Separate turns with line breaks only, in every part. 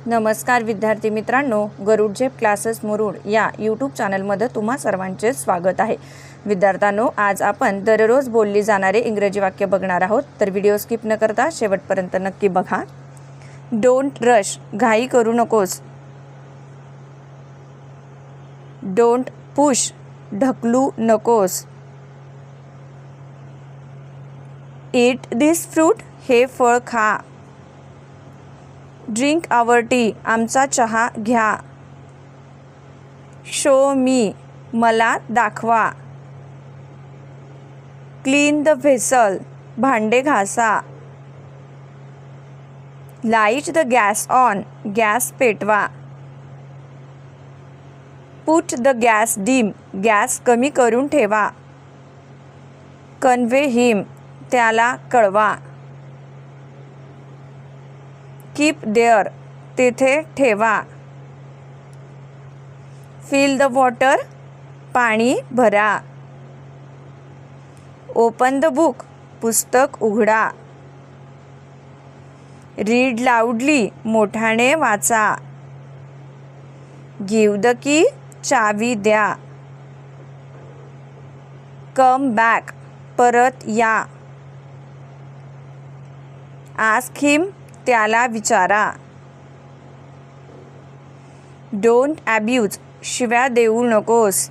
नमस्कार विद्यार्थी मित्रांनो, गरुड झेप क्लासेस मुरुड या यूट्यूब चॅनलमध्ये तुम्हा सर्वांचे स्वागत आहे। विद्यार्थ्यांनो, आज आपण दररोज बोलली जाणारे इंग्रजी वाक्य बघणार आहोत, तर व्हिडिओ स्किप न करता शेवटपर्यंत नक्की बघा। डोंट रश, घाई करू नकोस। डोंट पुश, ढकलू नकोस। ईट दिस फ्रूट, हे फळ खा। ड्रिंक आवर टी, आमचा चहा घ्या। शो मी, मला दाखवा। क्लीन द व्हेसल, भांडे घासा। Light the gas on, gas पेटवा। Put the gas dim, gas कमी करून ठेवा। कन्वे हिम, त्याला कळवा। कीप देअर, तिथे ठेवा। फिल द वॉटर, पाणी भरा। ओपन द बुक, पुस्तक उघडा। रीड लाऊडली, मोठ्याने वाचा। गिव द की, चावी द्या। कम बॅक, परत या। आस्क हिम, त्याला विचारा। डोंट अब्यूज, शिव्या देऊ नकोस।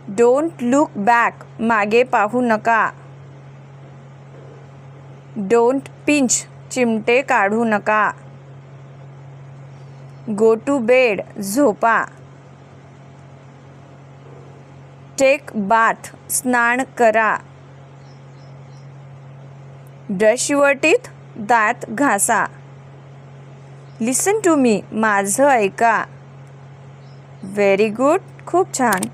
डोंट लुक बॅक, मागे पाहू नका। डोंट पिंच, चिमटे काढू नका। गो टू बेड, झोपा। टेक बाथ, स्नान करा। ब्रश युअर टीथ, दात घासा। लिसन टू मी, माझं ऐका। व्हेरी गुड, खूप छान।